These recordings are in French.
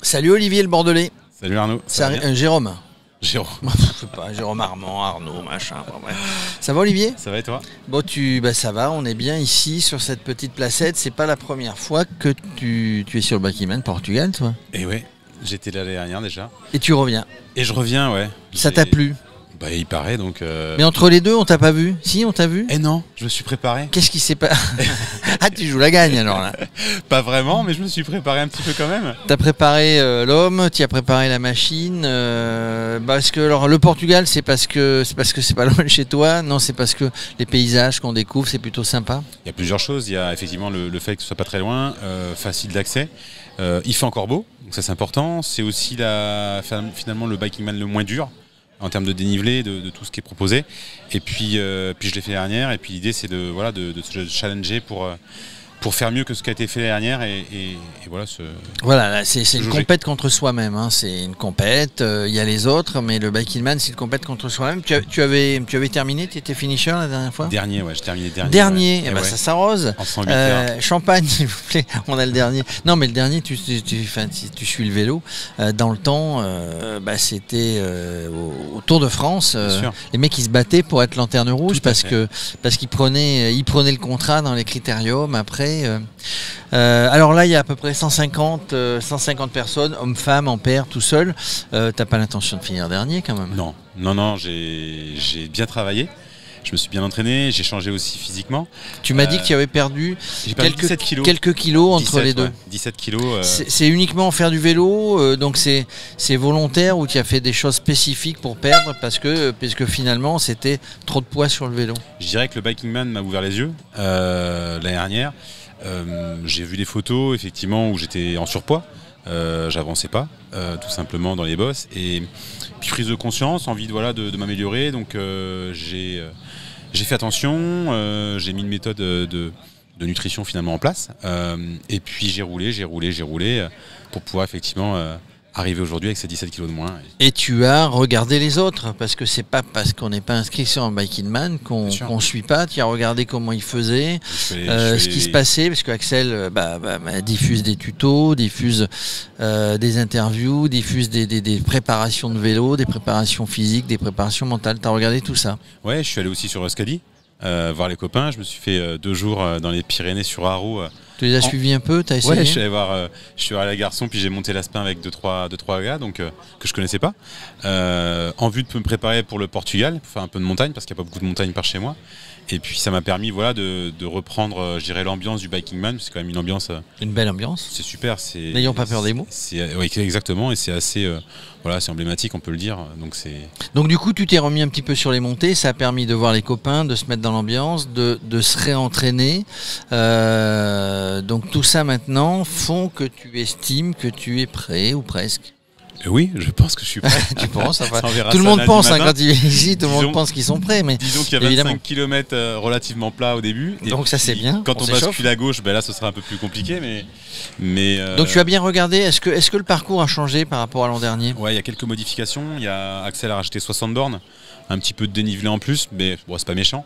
Salut Olivier le Bordelais. Salut Arnaud. Jérôme. Jérôme. Je sais pas, Jérôme Armand, Arnaud, machin. Bon, bref. Ça va Olivier? Ça va et toi? Bon, ça va, on est bien ici sur cette petite placette. C'est pas la première fois que tu es sur le Bikeman Portugal, toi? Et ouais, j'étais là l'année dernière déjà. Et tu reviens? Et je reviens, ouais. Ça t'a plu? Bah il paraît donc... Mais entre les deux, on t'a pas vu? Si, on t'a vu? Eh non, je me suis préparé. Qu'est-ce qui s'est passé? Ah, tu joues la gagne alors là. Pas vraiment, mais je me suis préparé un petit peu quand même. T'as préparé l'homme, tu as préparé la machine. Parce que alors, le Portugal, c'est parce que c'est pas loin de chez toi. Non, c'est parce que les paysages qu'on découvre, c'est plutôt sympa. Il y a plusieurs choses. Il y a effectivement le fait que ce soit pas très loin, facile d'accès. Il fait encore beau, donc ça c'est important. C'est aussi finalement le Bikeman le moins dur en termes de dénivelé, de tout ce qui est proposé. Et puis je l'ai fait l'année dernière. Et puis l'idée c'est de se challenger pour faire mieux que ce qui a été fait l'année dernière et voilà. Voilà, c'est une compète contre soi-même. Hein. C'est une compète. Il y a les autres, mais le Bikeman, c'est une compète contre soi-même. Tu avais terminé, tu étais finisher la dernière fois? Dernier, ouais, j'ai terminé dernier. Dernier, ouais. Eh ben, ouais. Ça s'arrose. En 108 heures. Champagne, s'il vous plaît. On a le dernier. Non, mais le dernier, tu suis le vélo. Dans le temps, c'était au Tour de France. Les mecs, ils se battaient pour être lanterne rouge parce qu'ils prenaient le contrat dans les critériums après. Alors là, il y a à peu près 150 personnes, hommes, femmes, en paire, tout seul. T'as pas l'intention de finir dernier quand même? Non, j'ai bien travaillé. Je me suis bien entraîné, j'ai changé aussi physiquement. Tu m'as dit que tu avais perdu, quelques kilos entre les deux. Ouais, 17 kilos. C'est uniquement faire du vélo, donc c'est volontaire ou tu as fait des choses spécifiques pour perdre parce que finalement c'était trop de poids sur le vélo? Je dirais que le Bikeman m'a ouvert les yeux l'année dernière. J'ai vu des photos effectivement où j'étais en surpoids, j'avançais pas tout simplement dans les bosses et puis prise de conscience, envie de m'améliorer, donc j'ai fait attention, j'ai mis une méthode de nutrition finalement en place et puis j'ai roulé pour pouvoir effectivement arriver aujourd'hui avec ces 17 kilos de moins. Et tu as regardé les autres, parce que c'est pas parce qu'on n'est pas inscrit sur un Bikeman qu'on suit pas. Tu as regardé comment ils faisaient, ce qui se passait, parce qu'Axel diffuse des tutos, diffuse des interviews, diffuse des préparations de vélo, des préparations physiques, des préparations mentales. Tu as regardé tout ça? Ouais, je suis allé aussi sur Euskadi voir les copains. Je me suis fait 2 jours dans les Pyrénées sur Arroux. Tu les as suivis un peu? Tu as essayé? Ouais, je suis allé à la Garçon, puis j'ai monté l'Aspin avec 2-3 gars donc, que je connaissais pas, en vue de me préparer pour le Portugal, pour faire un peu de montagne, parce qu'il n'y a pas beaucoup de montagne par chez moi. Et puis ça m'a permis de reprendre, je dirais, l'ambiance du Bikeman. C'est quand même une ambiance. Une belle ambiance. C'est super. N'ayons pas peur des mots. Oui, exactement, et c'est assez c'est emblématique, on peut le dire. Donc du coup, tu t'es remis un petit peu sur les montées, ça a permis de voir les copains, de se mettre dans l'ambiance, de se réentraîner. Donc tout ça maintenant font que tu estimes que tu es prêt ou presque? Oui, je pense que je suis prêt. Tu penses? Enfin, tout le monde pense, quand il est ici, tout le monde pense qu'ils sont prêts. Mais disons qu'il y a 25 km relativement plat au début. Donc ça c'est bien. Quand on bascule à gauche, là ce sera un peu plus compliqué. Donc tu as bien regardé, est-ce que le parcours a changé par rapport à l'an dernier? Ouais, il y a quelques modifications. Axel a rajouté 60 bornes, un petit peu de dénivelé en plus, mais bon, c'est pas méchant.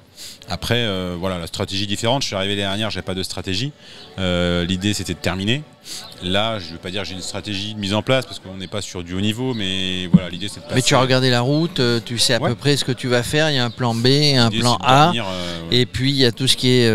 Après, la stratégie est différente. Je suis arrivé l'année dernière, j'avais pas de stratégie. L'idée c'était de terminer. Là, je ne veux pas dire que j'ai une stratégie de mise en place parce qu'on n'est pas sur du haut niveau, mais voilà, l'idée c'est de passer. Mais tu as regardé la route, tu sais à peu près ce que tu vas faire. Il y a un plan B, un plan A, et puis il y a tout ce qui est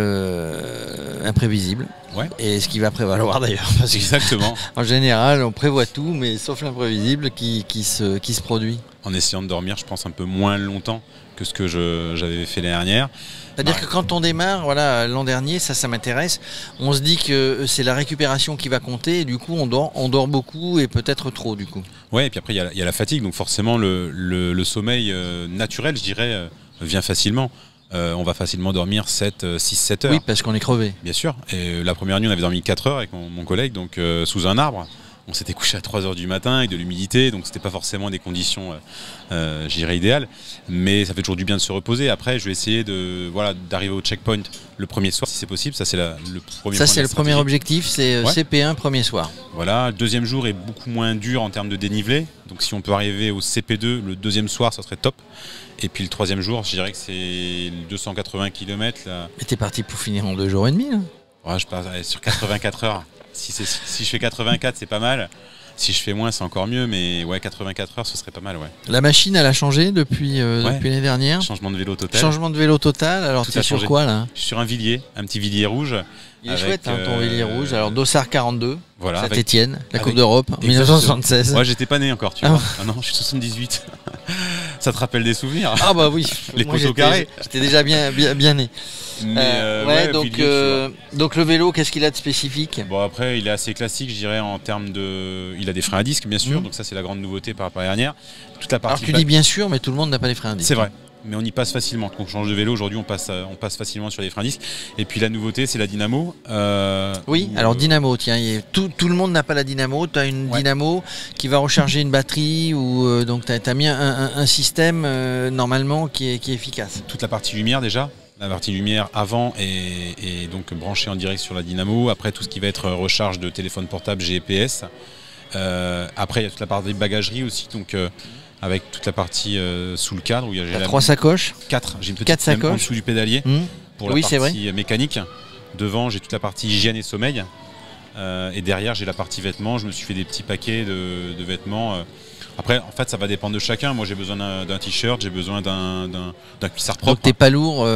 imprévisible. Ouais. Et ce qui va prévaloir d'ailleurs. Exactement. En général, on prévoit tout, mais sauf l'imprévisible qui se produit. En essayant de dormir, je pense, un peu moins longtemps que ce que j'avais fait l'année dernière. C'est-à-dire que quand on démarre, l'an dernier, ça m'intéresse, on se dit que c'est la récupération qui va compter, et du coup on dort beaucoup et peut-être trop du coup. Ouais, et puis après il y a la fatigue, donc forcément le sommeil naturel, je dirais, vient facilement. On va facilement dormir 6-7 heures. Oui, parce qu'on est crevé. Bien sûr. Et la première nuit, on avait dormi 4 heures avec mon collègue, donc sous un arbre. On s'était couché à 3h du matin avec de l'humidité, donc c'était pas forcément des conditions, je dirais, idéales. Mais ça fait toujours du bien de se reposer. Après, je vais essayer d'arriver au checkpoint le premier soir, si c'est possible. Ça, c'est le premier. Ça, c'est le premier objectif, c'est CP1 premier soir. Voilà. Le deuxième jour est beaucoup moins dur en termes de dénivelé. Donc, si on peut arriver au CP2 le deuxième soir, ça serait top. Et puis le troisième jour, je dirais que c'est 280 km. Là. Et t'es parti pour finir en 2 jours et demi, là. Ouais, je pars sur 84 heures. Si je fais 84, c'est pas mal. Si je fais moins, c'est encore mieux. Mais ouais, 84 heures, ce serait pas mal. Ouais. La machine, elle a changé depuis l'année dernière. Changement de vélo total. Changement de vélo total. Alors, tu es sur quoi, là? Je suis sur un Villiers, un petit Villiers rouge. Il est chouette, ton Villiers rouge. Alors, Dossard 42, voilà, Saint-Étienne, la Coupe d'Europe, 1976. Ouais, j'étais pas né encore, tu vois. Ah non, je suis 78. Ça te rappelle des souvenirs? Ah bah oui. Les poteaux carrés. J'étais déjà bien né. Mais donc le vélo, qu'est-ce qu'il a de spécifique? Bon, après, il est assez classique, je dirais, en termes de. Il a des freins à disque, bien sûr, donc ça, c'est la grande nouveauté par rapport à la dernière. Toute la partie. Alors, tu dis bien sûr, mais tout le monde n'a pas les freins à disque. C'est vrai. Mais on y passe facilement. Quand on change de vélo, aujourd'hui, on passe facilement sur les freins à disque. Et puis la nouveauté, c'est la dynamo. Oui, alors dynamo, tiens, tout le monde n'a pas la dynamo. Tu as une dynamo qui va recharger une batterie, ou donc tu as mis un système normalement qui est efficace. Toute la partie lumière déjà. La partie lumière avant est donc branchée en direct sur la dynamo. Après, tout ce qui va être recharge de téléphone portable GPS. Après, il y a toute la partie bagagerie aussi. Donc, avec toute la partie sous le cadre où il y a 3 sacoches, 4, j'ai une petite sacoche en dessous du pédalier pour la partie mécanique. Devant, j'ai toute la partie hygiène et sommeil, et derrière j'ai la partie vêtements. Je me suis fait des petits paquets de vêtements. Après, en fait, ça va dépendre de chacun. Moi, j'ai besoin d'un t-shirt, j'ai besoin d'un cuissard propre. Donc, t'es pas lourd,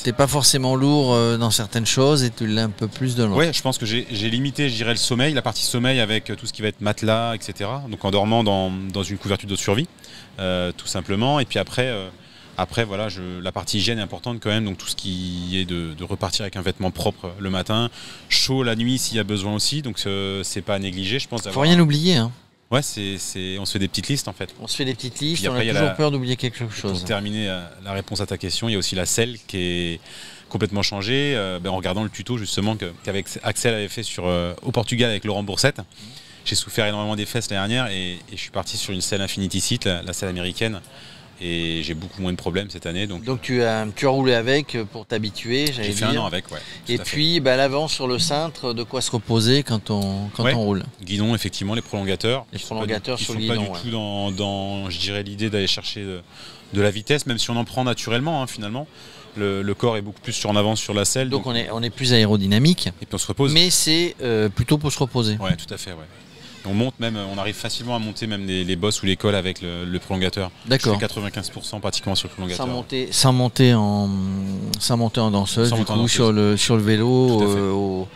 t'es pas forcément lourd dans certaines choses, et tu l'as un peu plus de l'autre. Ouais, je pense que j'ai limité, je dirais, le sommeil, la partie sommeil avec tout ce qui va être matelas, etc. Donc, en dormant dans une couverture de survie, tout simplement. Et puis après, voilà, la partie hygiène est importante quand même. Donc, tout ce qui est de repartir avec un vêtement propre le matin, chaud la nuit s'il y a besoin aussi. Donc, c'est pas à négliger, je pense. Faut rien oublier, hein. Ouais, on se fait des petites listes en fait. On se fait des petites listes, on a toujours peur d'oublier quelque chose. Pour terminer la réponse à ta question, il y a aussi la selle qui est complètement changée. En regardant le tuto justement qu'avec Axel avait fait au Portugal avec Laurent Boursette. J'ai souffert énormément des fesses l'année dernière et je suis parti sur une selle Infinity Seat, la selle américaine. Et j'ai beaucoup moins de problèmes cette année. Donc tu as roulé avec pour t'habituer, j'ai fait 1 an avec, ouais. Et puis l'avant sur le cintre, de quoi se reposer quand on roule. Guidon, effectivement, les prolongateurs. Les prolongateurs sur le guidon. Ils sont pas du tout dans je dirais, l'idée d'aller chercher de la vitesse, même si on en prend naturellement, hein, finalement. Le corps est beaucoup plus en avance sur la selle. Donc on est plus aérodynamique. Et puis on se repose. Mais c'est plutôt pour se reposer. Ouais, tout à fait, ouais. On arrive facilement à monter même les bosses ou les cols avec le prolongateur. D'accord. Je fais 95% pratiquement sur le prolongateur. Sans monter en danseuse, du coup, sur le vélo,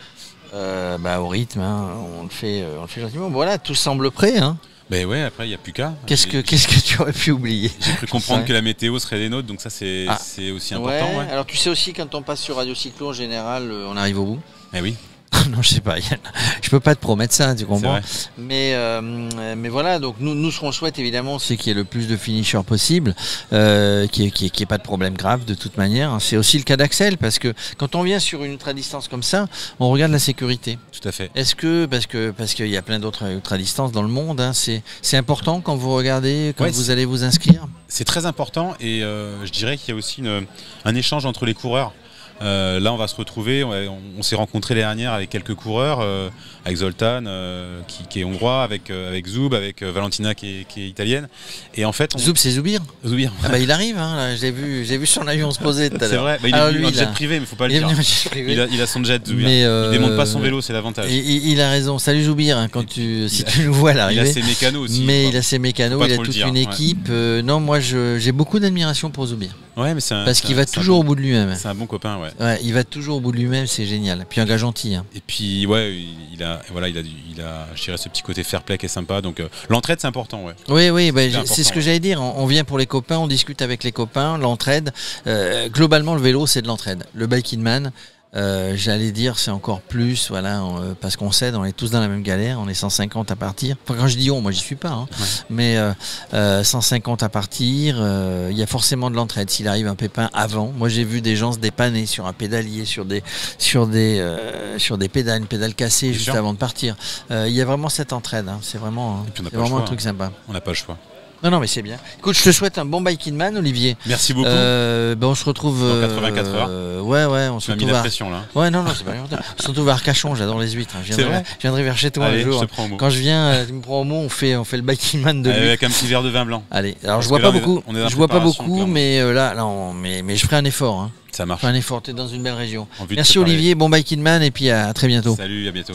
au rythme, hein, on le fait gentiment. Voilà, tout semble prêt, hein. Ben ouais, après il n'y a plus qu'à. Qu'est-ce que tu aurais pu oublier? J'ai cru comprendre que la météo serait des nôtres, donc ça c'est aussi important. Ouais. Alors tu sais aussi, quand on passe sur Radio Cyclo, en général, on arrive au bout. Eh oui. Non, je sais pas. Je peux pas te promettre ça, tu comprends. Mais voilà. Donc nous, ce qu'on souhaite évidemment, c'est qu'il y ait le plus de finishers possible, qu'il n'y ait pas de problème grave de toute manière. C'est aussi le cas d'Axel, parce que quand on vient sur une ultra-distance comme ça, on regarde la sécurité. Tout à fait. Est-ce que parce qu'il y a plein d'autres ultra-distances dans le monde, hein, c'est important quand vous regardez, quand vous allez vous inscrire. C'est très important, et je dirais qu'il y a aussi un échange entre les coureurs. Là on va se retrouver, on s'est rencontrés l'année dernière avec quelques coureurs, avec Zoltan qui est hongrois, avec Zoub, avec Valentina qui est italienne, et en fait Zoub, c'est Zoubir. Zoubir. Ah bah il arrive, hein, là, j'ai vu son avion se poser tout à l'heure. C'est vrai, il est venu en jet privé, mais faut pas le dire. Il a son jet, Zoubir. Il démonte pas son vélo, c'est l'avantage. Il a raison. Salut Zoubir, hein, si tu nous vois à l'arrivée. Il a ses mécanos aussi. Mais il a ses mécanos, il a toute une équipe. Non, moi j'ai beaucoup d'admiration pour Zoubir. Ouais, mais parce qu'il va toujours au bout de lui-même. C'est un bon copain, ouais. Ouais, il va toujours au bout de lui-même, c'est génial. Puis un gars gentil. Hein. Et puis ouais, il a, je dirais, ce petit côté fair play qui est sympa. Donc l'entraide, c'est important, ouais. Oui, c'est ce que j'allais dire. On vient pour les copains, on discute avec les copains, l'entraide. Globalement, le vélo, c'est de l'entraide. Le biking man. J'allais dire c'est encore plus, voilà, parce qu'on sait, on est tous dans la même galère, on est 150 à partir. Enfin, quand je dis on, moi j'y suis pas, hein, mais 150 à partir, il y a forcément de l'entraide s'il arrive un pépin avant. Moi j'ai vu des gens se dépanner sur un pédalier, sur des pédales, une pédale cassée juste avant de partir. Il y a vraiment cette entraide, hein. C'est vraiment un truc sympa. On n'a pas le choix. Non, mais c'est bien. Écoute, je te souhaite un bon Bike in Man, Olivier. Merci beaucoup. On se retrouve dans 84 heures. Ouais, on se retrouve. Tu m'as mis la pression là. Ouais, non, c'est pas grave. On se retrouve à Arcachon, j'adore les huîtres. Je viendrai vers chez toi. Allez, un jour. je te prends au mot. Quand je viens, tu me prends au mot, on fait le Bike in Man de lui. Avec un petit verre de vin blanc. Allez, alors je vois pas beaucoup, mais mais je ferai un effort. Hein. Ça marche. Je ferai un effort, t'es dans une belle région. Merci Olivier, bon Bike in Man et puis à très bientôt. Salut, à bientôt.